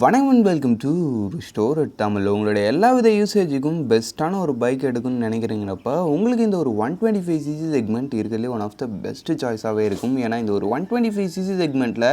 வணக்கம் and welcome to store Tamil. உங்களுடைய எல்லா வித யூசேஜுக்கும் பெஸ்ட்டான ஒரு பைக் எடுக்கணும்னு நினைக்கிறீங்கிறப்ப உங்களுக்கு இந்த ஒரு 125cc செக்மெண்ட் இருக்கிறதுலே ஒன் ஆஃப் த பெஸ்ட் சாய்ஸாகவே இருக்கும். ஏன்னா இந்த ஒரு 125cc செக்மெண்ட்டில்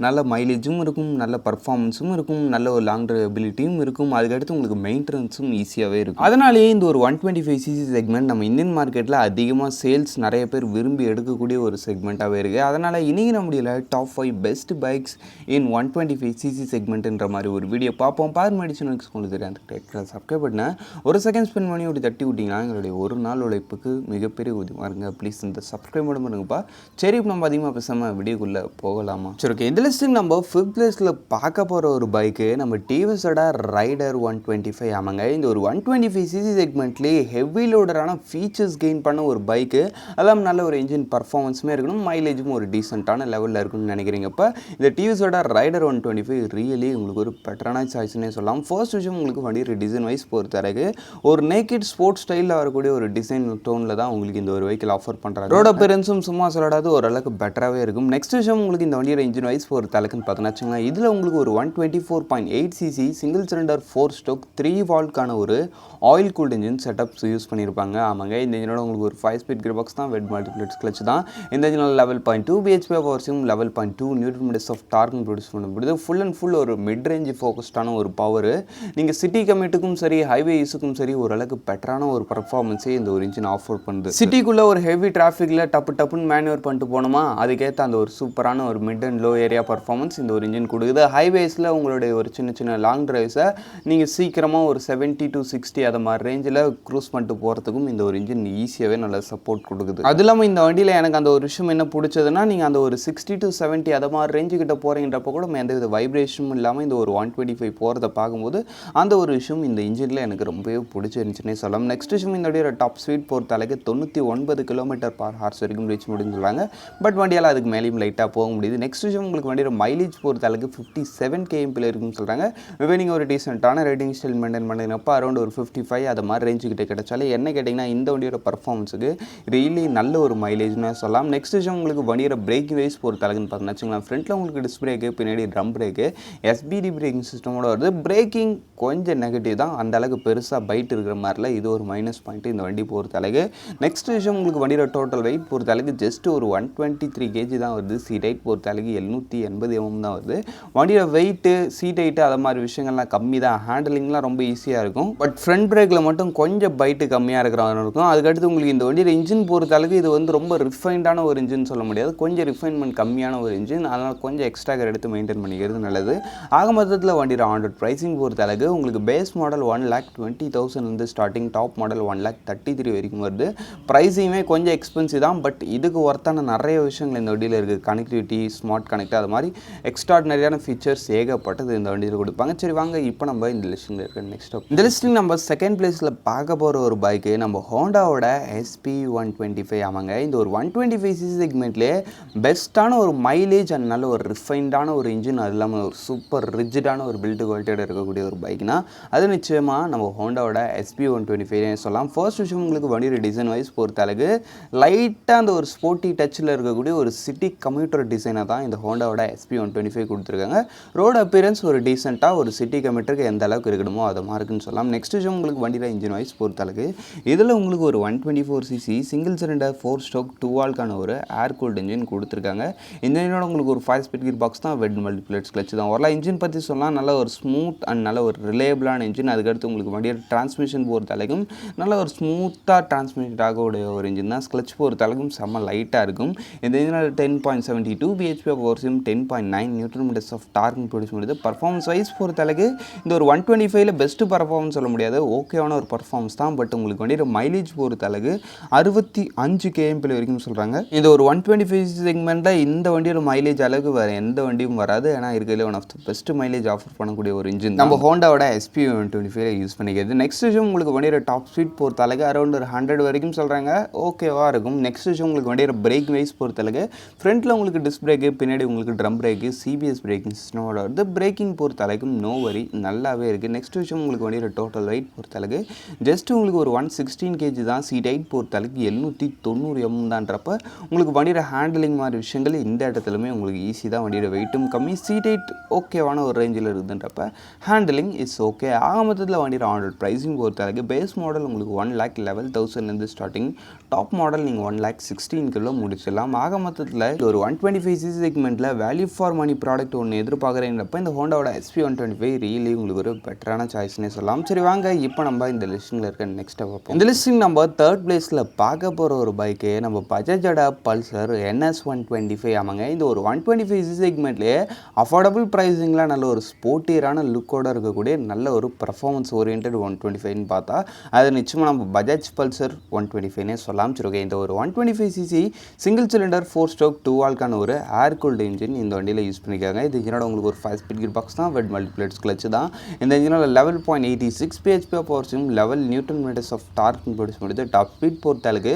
நல்ல மைலேஜும் இருக்கும், நல்ல பர்ஃபார்மன்ஸும் இருக்கும், நல்ல ஒரு லாங் ட்ரைவபிலிட்டியும் இருக்கும், அதுக்கடுத்து உங்களுக்கு மெயின்டெனன்ஸும் ஈஸியாகவே இருக்கும். அதனாலேயே இந்த ஒரு 125cc செக்மெண்ட் நம்ம இந்தியன் மார்க்கெட்டில் அதிகமாக சேல்ஸ் நிறைய பேர் விரும்பி எடுக்கக்கூடிய ஒரு செக்மெண்ட்டாகவே இருக்குது. அதனால் இன்றைக்கி நம்முடைய டாப் 5 பெஸ்ட் பைக்ஸ் இன் 125cc செக்மெண்ட்ன்ற மாதிரி ஒரு வீடியோ பார்ப்போம். பார் மெடிசனுக்கு உங்களுக்கு தெரியாது சப்ஸ்கிரைப் பண்ண ஒரு செகண்ட் ஸ்பெண்ட் பண்ணி அப்படி தட்டி விட்டிங்கன்னா எங்களுடைய ஒரு நாள் உழைப்புக்கு மிகப்பெரிய உதவியாக இருங்க. ப்ளீஸ் இந்த சப்ஸ்கிரைப் மட்டும் பண்ணுங்கப்பா. சரி, இப்போ நம்ம அதிகமாக பேசாமல் வீடியோக்குள்ளே போகலாமா? சரி, ஓகே. இந்த லிஸ்ட்டுக்கு நம்ம 5th பிளேஸில் பார்க்க போகிற ஒரு பைக்கு நம்ம டிவிஎஸோட ரைடர் 125. ஆமாங்க, இந்த ஒரு 125cc செக்மெண்ட்லேயே ஹெவி லோடரான ஃபீச்சர்ஸ் கெயின் பண்ண ஒரு பைக்கு, அதெல்லாம் நல்ல ஒரு இன்ஜின் பர்ஃபார்மன்ஸுமே இருக்கணும், மைலேஜும் ஒரு டீசெண்டான லெவலில் இருக்குன்னு நினைக்கிறீங்கப்போ இந்த டிவிஎஸோட ரைடர் 125 ரியலி உங்களுக்கு ஒரு பெட்டரான சாய்ஸ்னே சொல்லலாம். ஃபர்ஸ்ட் விஷயம், உங்களுக்கு வண்டி டிசைன் வைஸ் பொறுத்தவரைக்கு ஒரு நேக்கட் ஸ்போர்ட்ஸ் ஸ்டைலில் வரக்கூடிய ஒரு டிசைன் டோனில் தான் உங்களுக்கு இந்த ஒரு வெஹிக்கிள் ஆஃபர் பண்ணுறாங்க. ரோட் அப்பியரன்ஸும் சும்மா சொல்லடாது ஓரளவுக்கு பெட்டராகவே இருக்கும். நெக்ஸ்ட் விஷயம், உங்களுக்கு இந்த வண்டியோட இன்ஜின் வைஸ் பொறுத்தளவுக்குன்னு பார்த்தோன்னா இதில் உங்களுக்கு ஒரு 124.8cc சிங்கிள் சிலிண்டர் 4 ஸ்ட்ரோக் 3 வால்ட்கான ஒரு oil cooled engine setups use பண்ணியிருப்பாங்க. ஆமாங்க, இந்த இன்ஜினோட உங்களுக்கு ஒரு 5 ஸ்பீட் கியர் பாக்ஸ் தான், வெட் மல்டிப்ளெட்ஸ் கிளச் தான். இந்த இன்ஜினோட லெவல் 0.2 bhp பவர்ஸும் லெவல் 0.2 நியூட்டன் மீட்டர்ஸ் ஆஃப் டார்க்கும் ப்ரொடியூஸ் பண்ண முடியுது. ஃபுல் அண்ட் ஃபுல் ஒரு மிட் ரேஞ்ச் ஃபோக்கஸ்டான ஒரு பவர். நீங்கள் சிட்டி கமிட்டுக்கும் சரி, ஹைவே யூஸுக்கும் சரி, ஓரளவுக்கு பெட்டரான ஒரு பர்ஃபார்மன்ஸே இந்த ஒரு இன்ஜின் ஆஃபர் பண்ணுது. சிட்டிக்குள்ளே ஒரு ஹெவி டிராஃபிக்கில் டப்புன்னு மேனுவர் பண்ணிட்டு போனோமா, அதுக்கேற்ற அந்த ஒரு சூப்பரான ஒரு mid and low area performance இந்த ஒரு இன்ஜின் கொடுக்குது. ஹைவேஸில் உங்களுடைய ஒரு சின்ன லாங் டிரைவ்ஸை நீங்கள் சீக்கிரமாக ஒரு 70 to 60 அது மாதிரி ரேஞ்சில் க்ரூஸ் பண்ணிட்டு போகிறதுக்கும் இந்த ஒரு இன்ஜின் ஈஸியாகவே நல்ல சப்போர்ட் கொடுக்குது. அது இல்லாமல் இந்த வண்டியில் எனக்கு அந்த ஒரு விஷயம் என்ன பிடிச்சதுன்னா, நீங்கள் அந்த ஒரு 60 to 70 அது மாதிரி ரேஞ்சு கிட்ட போகிறீங்கன்றப்போ கூட எந்த வித வைப்ரேஷனும் இல்லாமல் இந்த ஒரு 125 போகிறத பார்க்கும்போது அந்த ஒரு விஷயம் இந்த இன்ஜினில் எனக்கு ரொம்பவே பிடிச்சிருந்துச்சுன்னே சொல்லலாம். நெக்ஸ்ட் விஷயம், இந்த வண்டியோட டாப் ஸ்பீட் பொறுத்தளவுக்கு 99 km/h வரைக்கும் ரீச் முடியும்னு சொல்லுவாங்க. பட் வண்டியால் அதுக்கு மேலேயும் லைட்டாக போக முடியுது. நெக்ஸ்ட் விஷயம், உங்களுக்கு வண்டியோட மைலேஜ் பொறுத்தளவுக்கு 57 km இருக்குன்னு சொல்கிறாங்க. நீங்கள் ஒரு டீசெண்டான ரேட்டிங் ஸ்டைல் மெயின்டைன் பண்ணிங்கப்போ அரௌண்ட் ஒரு 55 அது மாதிரி ரேஞ்சு கிட்ட கிடைச்சாலே என்ன கேட்டிங்கன்னா இந்த வண்டியோட பர்ஃபார்மன்ஸுக்கு ரியலி நல்ல ஒரு மைலேஜ்னு சொல்லலாம். நெக்ஸ்ட் விஷயம், உங்களுக்கு வண்டியோட பிரேக்கிங் வைஸ் பொறுத்தளவுக்குன்னு பார்த்தீங்கன்னா வச்சுக்கலாம், ஃப்ரண்ட்டில் உங்களுக்கு டிஸ்க் பிரேக்கு, பின்னாடி ட்ரம் பிரேக்கு, SBD பிரேக்கிங் சிஸ்டமோட வருது. பிரேக்கிங் கொஞ்சம் நெகட்டிவ் தான், அந்த அளவுக்கு பெருசாக பைட் இருக்கிற மாதிரில இது ஒரு மைனஸ் பாயிண்ட் இந்த வண்டி பொறுத்தளவுக்கு. நெக்ஸ்ட் விஷயம், உங்களுக்கு வண்டியோட டோட்டல் வெயிட் பொறுத்தளவுக்கு ஜஸ்ட் ஒரு 123 kg தான் வருது. சீட் ஹைட் பொறுத்தளவுக்கு 780 mm தான் வருது. வண்டியோட வெயிட்டு, சீட் ஹைட்டு அது மாதிரி விஷயங்கள்லாம் கம்மி தான், ஹேண்டலிங்லாம் ரொம்ப ஈஸியாக இருக்கும். பட் ஃப்ரண்ட் பிரேக்கில் மட்டும் கொஞ்சம் பைட்டு கம்மியாக இருக்கிற மாதிரி இருக்கும். அதுக்கடுத்து உங்களுக்கு இந்த வண்டியோட இன்ஜின் பொறுத்தளவுக்கு இது வந்து ரொம்ப ரிஃபைண்டான ஒரு இன்ஜின் சொல்ல முடியாது, கொஞ்சம் ரிஃபைன்மெண்ட் கம்மியான ஒரு இன்ஜின், அதனால் கொஞ்சம் எக்ஸ்ட்ரா கேர் எடுத்து மெயின்டைன் பண்ணிக்கிறது நல்லது. ஆக மொத்தத்தில் வண்டியோட ஆண்ட்ராய்ட் ப்ரைஸிங் பொறுத்தளவுக்கு உங்களுக்கு பேஸ் மாடல் 1,20,000 வந்து ஸ்டார்டிங், டாப் மாடல் 1,33,000 வரைக்கும் வருது. ப்ரைஸிங்குமே கொஞ்சம் எக்ஸ்பென்சிவ் தான், பட் இதுக்கு ஒர்த்தான நிறைய விஷயங்கள் இந்த வண்டியில் இருக்குது. கனெக்டிவிட்டி, ஸ்மார்ட் கனெக்ட், அது மாதிரி எக்ஸ்ட்ராடினரியான ஃபீச்சர்ஸ் ஏகப்பட்டது இந்த வண்டியில் கொடுப்பாங்க. சரி வாங்க, இப்போ நம்ம இந்த லிஸ்ட்டில் இருக்க நெக்ஸ்ட் இந்த லிஸ்ட்டில் நம்ம செகண்ட் பிளேஸில் பார்க்க போகிற ஒரு பைக்கு நம்ம ஹோண்டாவோட SP125. ஆமாங்க, இந்த ஒரு 125cc செக்மெண்ட்லேயே பெஸ்ட்டான ஒரு மைலேஜ் அண்ட் நல்ல ஒரு ரிஃபைண்டான ஒரு இன்ஜின், அது இல்லாமல் ஒரு சூப்பர் ரிஜிடான ஒரு பில்டு குவாலிட்டியோட இருக்கக்கூடிய ஒரு பைக்னா அது நிச்சயமாக நம்ம ஹோண்டாவோட SP125 சொல்லலாம். ஃபர்ஸ்ட் விஷயம், உங்களுக்கு வண்டியோட டிசைன் வைஸ் பொறுத்தளவுக்கு லைட்டாக அந்த ஒரு ஸ்போர்ட்டி டச்சில் இருக்கக்கூடிய ஒரு சிட்டி கம்யூட்டர் டிசைனாக தான் இந்த ஹோண்டாவோட SP125 கொடுத்துருக்காங்க. ரோடு அப்பியரன்ஸ் ஒரு டீசெண்டாக ஒரு சிட்டி கம்யூட்டருக்கு எந்த அளவுக்கு இருக்கணுமோ அது மாதிரி இருக்குன்னு சொல்லலாம். நெக்ஸ்ட் விஷயம், உங்களுக்கு வண்டியோட இன்ஜின் வைஸ் பொறுத்தளவுக்கு இதில் உங்களுக்கு ஒரு 124cc சிங்கிள் சிலிண்டர் 4 ஸ்ட்ரோக் 2 வால்ட்கான ஒரு ஏர் கூல்ட் இன்ஜின் கொடுத்துருக்காங்க. இந்த இன்ஜினோட உங்களுக்கு ஒரு 5 ஸ்பீட் கியர் பாக்ஸ் தான், வெட் மல்டிப்ளெட்ஸ் கிளச் தான். வரலாம் இன்ஜின் பற்றி சொல்லலாம், நல்ல ஒரு ஸ்மூத் அண்ட் நல்ல ஒரு ரிலேபிளான இன்ஜின். அதுக்கடுத்து உங்களுக்கு வண்டியோட டிரான்ஸ்மிஷன் பொறுத்தளவுக்கும் நல்ல ஒரு ஸ்மூத்தாக டிரான்ஸ்மிட் ஆகக்கூடிய ஒரு இன்ஜின் தான். கிளச் பொறுத்தளவுக்கும் செம்ம லைட்டாக இருக்கும். இந்த இன்ஜினோட 10.72 bhp பவர்ஸும் 10.9 நியூட்டன் மீட்டர்ஸ் ஆஃப் டார்க்கும் ப்ரொடியூஸ் பண்ணுது. பர்ஃபார்மன்ஸ் வைஸ் பொறுத்தளவுக்கு இந்த ஒரு 125ல் பெஸ்ட்டு பர்ஃபார்மன்ஸ் சொல்ல முடியாது, ஓகேவான ஒரு பர்ஃபார்மன்ஸ் தான். பட் உங்களுக்கு வண்டியோட மைலேஜ் பொறுத்தளவுக்கு 65 km வரைக்கும் சொல்கிறாங்க. இந்த ஒரு 125cc செக்மெண்ட்டில் இந்த வண்டியோட மைலேஜ் அளவுக்கு வேறு எந்த வண்டியும் வராது. ஏன்னா இருக்கிறதுல one of the best mileage offer பண்ணக்கூடிய ஒரு இன்ஜின் நம்ம ஹோண்டாவோட SP125 யூஸ் பண்ணிக்கிறது. நெக்ஸ்ட் விஷயம், உங்களுக்கு வண்டியோட டாப் ஸ்பீட் பொறுத்தளவுக்கு அரௌண்ட் ஒரு 100 வரைக்கும் சொல்கிறாங்க, ஓகேவாக இருக்கும். நெக்ஸ்ட் விஷயம், உங்களுக்கு வண்டியோட பிரேக் வைஸ் பொறுத்தளவுக்கு ஃப்ரண்ட்டில் உங்களுக்கு டிஸ்க் பிரேக்கு, பின்னாடி உங்களுக்கு ட்ரம் பிரேக்கு, CBS பிரேக்கிங் சிஸ்டமோட வருது. பிரேக்கிங் பொறுத்தளவுக்கும் நோ வரி நல்லாவே இருக்குது. நெக்ஸ்ட் விஷயம், உங்களுக்கு வண்டியோட டோட்டல் வெயிட் பொறுத்தளவுக்கு ஜஸ்ட் உங்களுக்கு ஒரு 116 kg தான். சீட் ஹைட் பொறுத்தளவுக்கு 790 mm தான்றப்ப உங்களுக்கு வண்டியோட ஹேண்டலிங் மாதிரி விஷயங்கள் இந்த இடத்துலையுமே உங்களுக்கு ஈஸி தான். வண்டியோட வெயிட்டும் கம்மி, சீட் ஹைட் ஓகேவான ஒரு ரேஞ்சில் இருக்குதுன்றப்ப ஹேண்டலிங் இஸ் ஓகே. ஆக மொத்தத்தில் வண்டியோட ஆன் ப்ரைஸிங் பொறுத்தளவுக்கு பேஸ் மாடல் உங்களுக்கு 1,11,000 ஸ்டார்டிங், டாப் மாடல் நீங்கள் 1,16,000 முடிச்சிடலாம். ஆக மொத்தத்தில் ஒரு 125cc செக்மெண்ட்டில் வேல்யூ ஃபார் மணி ப்ராடக்ட் ஒன்று எதிர்பார்க்குறேங்கிறப்ப இந்த ஹோண்டாவோட SP125 ரியலி உங்களுக்கு ஒரு பெட்டரான சாய்ஸ்னே சொல்லலாம். சரி வாங்க இப்போ நம்ம இந்த லிஸ்ட்டில் இருக்க நெக்ஸ்ட்டை பார்ப்போம். இந்த லிஸ்டிங் நம்ம தேர்ட் பிளேஸில் பார்க்க போகிற ஒரு பைக்கு நம்ம பஜாஜோட பல்சர் NS125. ஆமாங்க, இந்த ஒரு 125cc செக்மெண்ட்லேயே அஃபோர்டபுள் ப்ரைஸிங்கில் நல்ல ஒரு ஸ்போர்ட்டியரான லுக்கோடு இருக்கக்கூடிய நல்ல ஒரு பர்ஃபார்மன்ஸ் ஓரியன்ட் 125ன்னு பார்த்தா அது நிச்சயமாக நம்ம பஜாஜ் பல்சர் 125னே சொல்லலாம். சரி ஓகே, இந்த ஒரு 125cc சிங்கிள் சிலிண்டர் 4 ஸ்ட்ரோக் 2 வால்க்கான ஒரு ஏர் கூல்டு இன்ஜின் இந்த வண்டியில் யூஸ் பண்ணியிருக்காங்க. இது இன்ஜினோட உங்களுக்கு ஒரு 5 ஸ்பீட் கியர் பாக்ஸ் தான், வெட் மல்டிப்ளேட்ஸ் கிளச்சு தான். இந்த இன்ஜினோட 11.86 bhp power stream, 11 newton metres of torque produce பண்ணுது. டாப் ஸ்பீட் பொறுத்தளவுக்கு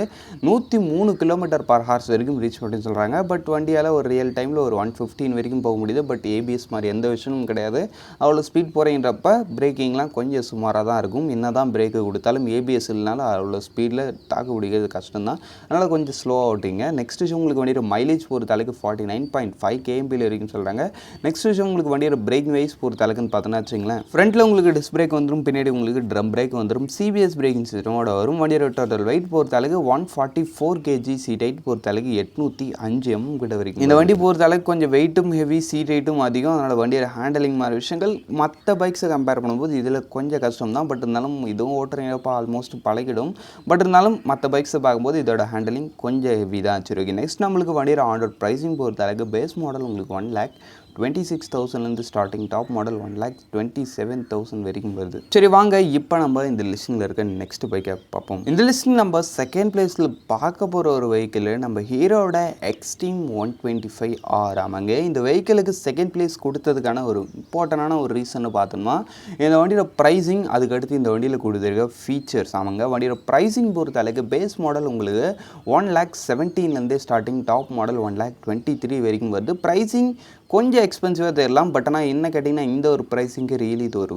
103 km/h வரைக்கும் ரீச் பண்ணுன்னு சொல்கிறாங்க. பட் வண்டியால் ஒரு ரியல் டைமில் ஒரு 115 வரைக்கும் போக முடியுது. பட் ஏபிஎஸ் மாதிரி எந்த விஷயமும் கிடையாது. அவ்வளோ ஸ்பீட் போகிறீன்றப்ப பிரேக்கிங்லாம் கொஞ்சம் சுமாராக தான் இருக்கும். என்ன தான் பிரேக்கு கொடுத்தாலும் ஏபிஎஸ் இல்லைனாலும் அவ்வளோ ஸ்பீடில் தாக்கு பிடிக்கிறது கஷ்டம் தான். அதனால் கொஞ்சம் ஸ்லோவாக ஓட்டிங்க. நெக்ஸ்ட் விஷயம் உங்களுக்கு வண்டியோட மைலேஜ் பொறுத்தளவுக்கு 49.5 kmpl வரைக்கும் சொல்கிறாங்க. நெக்ஸ்ட் விஷயம் உங்களுக்கு வண்டியோட பிரேக் வைஸ் பொறுத்தளவுக்குன்னு பார்த்தோன்னா வச்சுங்களேன், ஃப்ரண்ட்டில் உங்களுக்கு டிஸ்க் பிரேக் வந்துடும், பின்னாடி உங்களுக்கு ட்ரம் பிரேக் வந்துடும், சிபிஎஸ் பிரேக்கிங் சிஸ்டமோட வரும். வண்டியோட டோட்டல் வெயிட் பொறுத்தளவுக்கு 144 kg, சீட் ஹைட் பொறுத்தளவுக்கு 805 mm கிட்ட வரைக்கும். இந்த வண்டி பொறுத்தளவுக்கு கொஞ்சம் வெயிட்டும் ஹெவி, சீட் ஹைட்டும் அதிகம். அதனால் வண்டியோட ஹேண்டலிங் மாதிரி விஷயங்கள் மற்ற பைக்ஸை கம்பேர் பண்ணும்போது இதில் கொஞ்சம் கஷ்டம் தான். பட் இருந்தாலும் இதுவும் ஓட்டுறப்போ ஆல்மோஸ்ட் பழகிடும். பட் இருந்தாலும் மற்ற பைக்ஸை பார்க்கும்போது இதோட ஹேண்டலிங் கொஞ்சம் ஹெவி தான். சரி ஓகே, நெக்ஸ்ட் நம்மளுக்கு வண்டியோட ஆன் ப்ரைஸிங் பொறுத்தளவுக்கு பேஸ் மாடல் உங்களுக்கு 1,26,000 ஸ்டார்டிங், டாப் மாடல் 1,27,000 வரைக்கும் வருது. சரி வாங்க இப்போ நம்ம இந்த லிஸ்டிங்கில் இருக்க நெக்ஸ்ட் பைக்கை பார்ப்போம். இந்த லிஸ்டிங் நம்ம செகண்ட் பிளேஸில் பார்க்க போகிற ஒரு வெஹிக்கிள் நம்ம ஹீரோட எக்ஸ்ட்ரீம் 125R. ஆமாங்க, இந்த வெஹிக்கிளுக்கு செகண்ட் பிளேஸ் கொடுத்ததுக்கான ஒரு இம்பார்ட்டண்டான ஒரு ரீசன் பார்த்தோம்னா இந்த வண்டியோட ப்ரைஸிங், அதுக்கடுத்து இந்த வண்டியில் கொடுத்துருக்க ஃபீச்சர்ஸ். ஆமாங்க, வண்டியோட ப்ரைஸிங் பொறுத்த அளவுக்கு பேஸ் மாடல் உங்களுக்கு 1,17,000 ஸ்டார்டிங், டாப் மாடல் 1,23,000 வரைக்கும் வருது. ப்ரைஸிங் கொஞ்சம் எக்ஸ்பென்சிவாக தெரியலாம். பட் ஆனால் என்ன கேட்டிங்கன்னா இந்த ஒரு ப்ரைஸிங்க்கு ரியலி இது ஒரு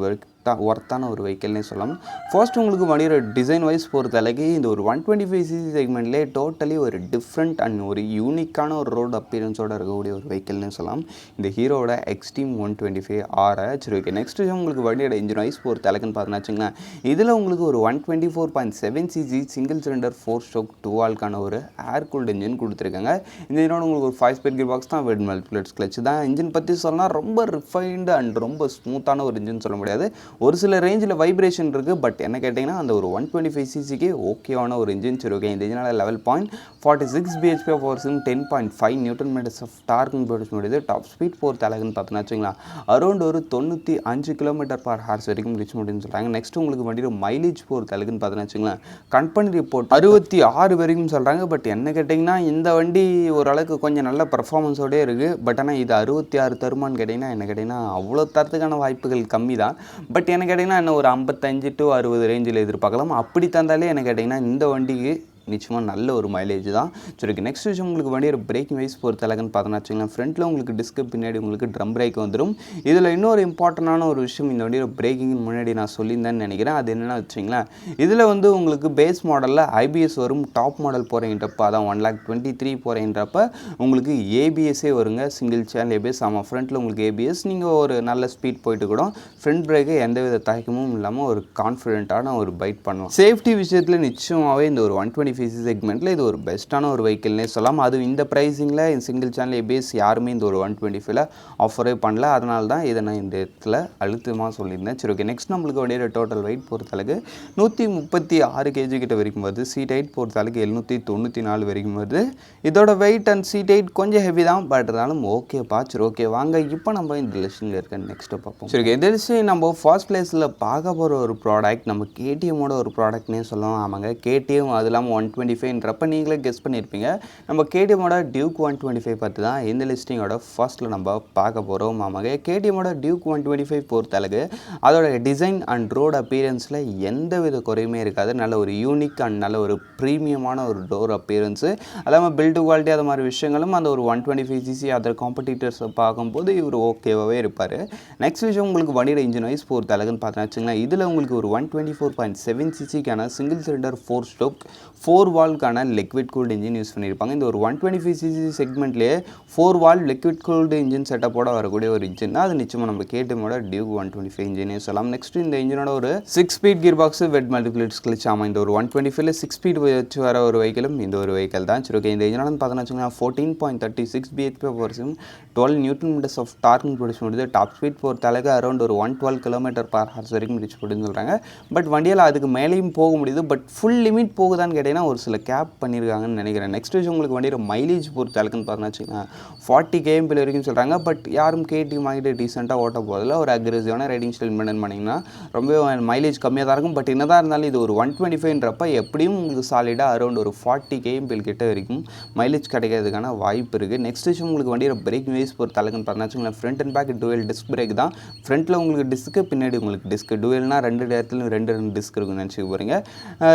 ஒர்த்தான ஒரு வெஹிக்கிள்னே சொல்லலாம். ஃபர்ஸ்ட் உங்களுக்கு வண்டியோட டிசைன் வைஸ் பொறுத்தளவுக்கு இந்த ஒரு 125cc செக்மெண்ட்லேயே டோட்டலி ஒரு டிஃப்ரெண்ட் அண்ட் ஒரு யூனிக்கான ஒரு ரோடு அப்பியரன்ஸோடு இருக்கக்கூடிய ஒரு வெஹிக்கிள்னே சொல்லலாம் இந்த ஹீரோட எக்ஸ்ட்ரீம் 125R. சரி ஓகே, நெக்ஸ்ட் விஷயம் உங்களுக்கு வண்டியோட இன்ஜின் வைஸ் பொறுத்தளவுக்குன்னு பார்த்தோன்னா வச்சுங்களேன், இதில் உங்களுக்கு ஒரு 124.7cc சிங்கிள் சிலிண்டர் 4 ஸ்ட்ரோக் 2 வால்க்கான ஒரு ஏர் கூல்டு இன்ஜின் கொடுத்துருக்காங்க. இந்த இன்ஜினோட உங்களுக்கு ஒரு 5 ஸ்பீட் கியர் பாக்ஸ் தான், வெட் மல்டிப்ளேட்ஸ் கிளச்சு தான். இன்ஜின் பற்றி சொன்னால் ரொம்ப ரிஃபைன்டு அண்ட் ரொம்ப ஸ்மூத்தான ஒரு இன்ஜின் சொல்ல முடியாது. ஒரு சில ரேஞ்சில் வைப்ரேஷன் இருக்குது. பட் என்ன கேட்டிங்கன்னா அந்த ஒரு 125cc ஓகேவான ஒரு இன்ஜின். சரி ஓகே, இந்த இன்ஜினால் 11.46 bhp power stream, 10.5 newton metres of torque produce முடியுது. டாப் ஸ்பீட் பொறுத்த அளவுன்னு பார்த்தோன்னா வச்சுங்களா அரௌண்ட் ஒரு 95 km/h வரைக்கும் ரீச் முடியும்னு சொல்கிறாங்க. நெக்ஸ்ட் உங்களுக்கு வண்டியோட மைலேஜ் பொறுத்த அளவுக்குன்னு பார்த்தோன்னா வச்சுங்களேன், கம்பெனி ரிப்போர்ட் 66 வரைக்கும் சொல்கிறாங்க. பட் என்ன கேட்டிங்கன்னா இந்த வண்டி ஓரளவுக்கு கொஞ்சம் நல்ல பர்ஃபார்மன்ஸோடே இருக்குது. பட் ஆனால் இது 66 தருமான்னு கேட்டிங்கன்னா என்ன கேட்டிங்கன்னா அவ்வளோ தரத்துக்கான வாய்ப்புகள் கம்மி தான். பட் என்ன கேட்டிங்கன்னா என்ன ஒரு 55 to 60 ரேஞ்சில் எதிர்பார்க்கலாம். அப்படி தந்தாலே என்ன கேட்டிங்கன்னா இந்த வண்டிக்கு நிச்சயமாக நல்ல ஒரு மைலேஜ் தான். சரி, நெக்ஸ்ட் விஷயம் உங்களுக்கு வண்டியோட பிரேக்கிங் வைஸ் பொறுத்த அளவுன்னு பார்த்தோன்னா வச்சுக்கலாம், ஃப்ரண்ட்டில் உங்களுக்கு டிஸ்க்கு, பின்னாடி உங்களுக்கு ட்ரம் பிரேக் வந்துடும். இதில் இன்னொரு இம்பார்ட்டண்டான ஒரு விஷயம் இந்த வண்டியோட பிரேக்கிங் முன்னாடி நான் சொல்லியிருந்தேன்னு நினைக்கிறேன். அது என்னென்னா வச்சிங்களேன், இதில் வந்து உங்களுக்கு பேஸ் மாடலில் ஐபிஎஸ் வரும். டாப் மாடல் போகிறீங்கன்றப்ப அதான் 1,23,000 போகிறீன்றப்ப உங்களுக்கு ஏபிஎஸ்ஸே வருங்க, சிங்கிள் சேனல் ஏபிஎஸ். ஆமாம், ஃப்ரண்ட்டில் உங்களுக்கு ஏபிஎஸ். நீங்கள் ஒரு நல்ல ஸ்பீட் போயிட்டு கூட ஃப்ரண்ட் பிரேக்கை எந்தவித தயக்கமும் இல்லாமல் ஒரு கான்ஃபிடென்ட்டான ஒரு பைட் பண்ணுவோம். சேஃப்டி விஷயத்தில் நிச்சயமாகவே இந்த ஒரு 125cc செக்மெண்ட்டில் இது ஒரு பெஸ்ட்டான ஒரு வெஹிக்கிள்னே சொல்லலாம். அது இந்த ப்ரைஸிங்கில் சிங்கிள் சேனல் ஏபிஎஸ் யாருமே இந்த ஒரு 125ல் ஆஃபரே பண்ணல. அதனால தான் இதை நான் இந்த இடத்துல அழுத்தமாக சொல்லியிருந்தேன். சரி ஓகே, நெக்ஸ்ட் நம்மளுக்கு வண்டியோட டோட்டல் வெயிட் பொறுத்தளவுக்கு 136 kg கிட்ட வரைக்கும் வருது. சீட் ஹைட் பொறுத்தளவுக்கு 794 வரைக்கும் வருது. இதோட வெயிட் அண்ட் சீட் ஹைட் கொஞ்சம் ஹெவி தான். பட் இருந்தாலும் ஓகேப்பா. சரி ஓகே, வாங்க இப்போ நம்ம இந்த லிஸ்டில் இருக்க நெக்ஸ்ட்டு பார்ப்போம். சரி, எதிர்த்து நம்ம ஃபர்ஸ்ட் பிளேஸில் பார்க்க போகிற ஒரு ப்ராடக்ட் நம்ம கேடிஎம்மோட ஒரு ப்ராடக்ட்னே சொல்லலாம். ஆமாங்க, கேடிஎம் அது இல்லாமல் 125ன்றப்ப நீங்களே கெஸ் பண்ணியிருப்பீங்க. நம்ம கேடிஎம்மோட டியூக் 125 பார்த்து தான் இந்த லிஸ்டிங்கோட ஃபர்ஸ்ட்டில் நம்ம பார்க்க போகிறோம். ஆமாங்க, கேடிஎம்மோட டியூக் 125 பொறுத்தளவுக்கு அதோட டிசைன் அண்ட் ரோட் அப்பியரன்ஸில் எந்த வித குறையுமே இருக்காது. நல்ல ஒரு யூனிக் அண்ட் நல்ல ஒரு ப்ரீமியமான ஒரு டோர் அப்பியரன்ஸு, அல்லாமல் பில்டு குவாலிட்டி அது மாதிரி விஷயங்களும் அந்த ஒரு 125cc அதர் காம்படிட்டர்ஸை பார்க்கும்போது இவர் ஓகேவாகவே இருப்பார். நெக்ஸ்ட் விஷயம் உங்களுக்கு வண்டியோட இன்ஜின் வைஸ் பொறுத்த அளவுன்னு பார்த்தோன்னா வச்சுங்களேன், இதில் உங்களுக்கு ஒரு 124.7ccக்கான சிங்கிள் சிலிண்டர் 4 ஸ்ட்ரோக் 4 வால்க்கான லிக்விட் கூல்டு இன்ஜின் யூஸ் பண்ணியிருப்பாங்க. இந்த ஒரு 125cc செக்மெண்ட்லேயே 4 வால் லிக்விட் கூல்டு இன்ஜின் செட்டப்போட வரக்கூடிய ஒரு இன்ஜின் தான். அது நிச்சயமாக நம்ம கேடிஎம்மோட டியூக் 125 இன்ஜினே சொல்லலாம். நெக்ஸ்ட் இந்த இன்ஜினோட ஒரு 6 ஸ்பீட் கியர் பாக்ஸ் வெட் மல்டிபிளேட்ஸ் கிளச். ஆமாம், இந்த ஒரு 125ல 6 ஸ்பீட் வச்சு வர ஒரு வெஹிக்கிளும் இந்த ஒரு வெஹிக்கிள் தான். சரி, ஓகே. இந்த இன்ஜினோட பார்த்தோன்னா 14.36 bhp பவர்ஸும் 12 newton metres of torque produce பண்ணுது. டாப் ஸ்பீட் பொறுத்தளவுக்கு அரௌண்ட் ஒரு 112 km/h வரைக்கும் ரீச் பண்ணுன்னு சொல்கிறாங்க. பட் வண்டியால் அதுக்கு மேலேயும் போக முடியுது. பட் ஃபுல் லிமிட் போகுதான்னு கேட்டிங்கன்னா ஒரு சில கேப் பண்ணியிருக்காங்கன்னு நினைக்கிறேன். நெக்ஸ்ட் விஷயம் உங்களுக்கு வண்டியோட மைலேஜ் பொறுத்த அளவுக்குன்னு பார்த்தோன்னா 40 km வரைக்கும் சொல்கிறாங்க. பட் யாரும் கேடிஎம் வாங்கிட்டு டீசெண்டாக ஓட்ட போதில் ஒரு அக்ரெசிவான ரைடிங் ஸ்டைல் மெயின்டைன் பண்ணிங்கன்னா ரொம்ப மைலேஜ் கம்மியாக தான் இருக்கும். பட் என்னதான் இருந்தாலும் இது ஒரு 125ன்றப்ப எப்படியும் உங்களுக்கு சாலிடாக அரௌண்ட் ஒரு 40 km கிட்ட வரைக்கும் மைலேஜ் கிடைக்கிறதுக்கான வாய்ப்பு இருக்குது. நெக்ஸ்ட் விஷயம் உங்களுக்கு வண்டியோட பிரேக் வேஸ் பொறுத்த அளவுக்குன்னு பார்த்தோன்னா front and back dual disc brake தான். ஃப்ரண்ட்டில் உங்களுக்கு டிஸ்க்கு, பின்னாடி உங்களுக்கு டிஸ்க். டுவெல்னால் ரெண்டு இடத்துலையும் ரெண்டு டிஸ்க் இருக்குன்னு நினச்சிக்க போகிறீங்க.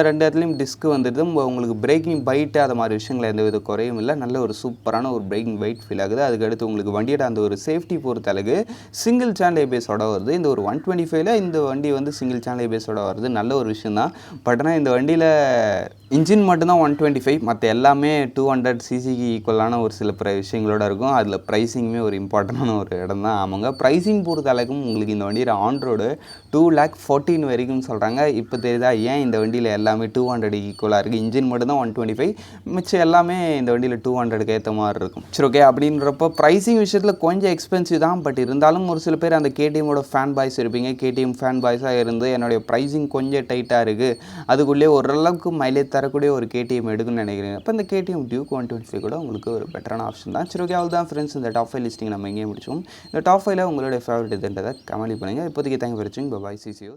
ரெண்டு இடத்துலையும் டிஸ்க் வந்துடுது. உங்களுக்கு பிரேக்கிங் பைட்டு அது மாதிரி விஷயங்கள் எந்த வித குறையும் இல்லை. நல்ல ஒரு சூப்பரான ஒரு பிரேக்கிங் பைட் ஃபீல் ஆகுது. அதுக்கடுத்து உங்களுக்கு வண்டியோட அந்த ஒரு சேஃப்டி பொறுத்த அளவுக்கு சிங்கிள் சேனல் ஏபிஎஸோட வருது. இந்த ஒரு 125ல இந்த வண்டி வந்து சிங்கிள் சேனல் ஏபிஎஸோட வருது. நல்ல ஒரு விஷயம் தான். பட் ஆனால் இந்த வண்டியில் இன்ஜின் மட்டும்தான் 125, மற்ற எல்லாமே 200cc ஈக்குவலான ஒரு சில விஷயங்களோட இருக்கும். அதில் ப்ரைஸிங்குமே ஒரு இம்பார்ட்டண்டான ஒரு இடம் தான். ஆமாங்க, ப்ரைஸிங் பொறுத்த அளவுக்கும் உங்களுக்கு இந்த வண்டியில் ஆன் ரோடு 2,14,000 வரைக்கும் சொல்கிறாங்க. இப்போ தெரியுதா ஏன் இந்த வண்டியில் எல்லாமே 200 ஈக்குவலாக இருக்குது. இன்ஜின் மட்டும்தான் 125, மிச்சம் எல்லாமே இந்த வண்டியில் 200க்கு ஏற்ற மாதிரி இருக்கும். சரி, ஓகே. அப்படின்றப்போ ப்ரைஸிங் விஷயத்தில் கொஞ்சம் எக்ஸ்பென்சிவ் தான். பட் இருந்தாலும் ஒரு சில பேர் அந்த கேடிஎம்மோட ஃபேன் பாய்ஸ் இருப்பீங்க. கேடிஎம் ஃபேன் பாய்ஸாக இருந்து என்னுடைய ப்ரைஸிங் கொஞ்சம் டைட்டாக இருக்குது, அதுக்குள்ளே ஓரளவுக்கு மைலேஜ் தரக்கூடிய ஒரு கேடிஎம் எடுக்குன்னு நினைக்கிறேன். அப்போ இந்த கேடிஎம் டியூக் 125 கூட உங்களுக்கு ஒரு பெட்டரான ஆப்ஷன் தான். சரி, ஓகே. அவ்வளோ தான் ஃப்ரெண்ட்ஸ், இந்த டாப் 5 லிஸ்டிங் நம்ம எங்கேயும் முடிச்சோம். இந்த டாப் 5ல உங்களுடைய ஃபேவரட் இதுன்றதை கமெண்ட் பண்ணுங்கள். இப்போதைக்கு தேங்க் ஃபார் வாட்சிங். Bye, see you.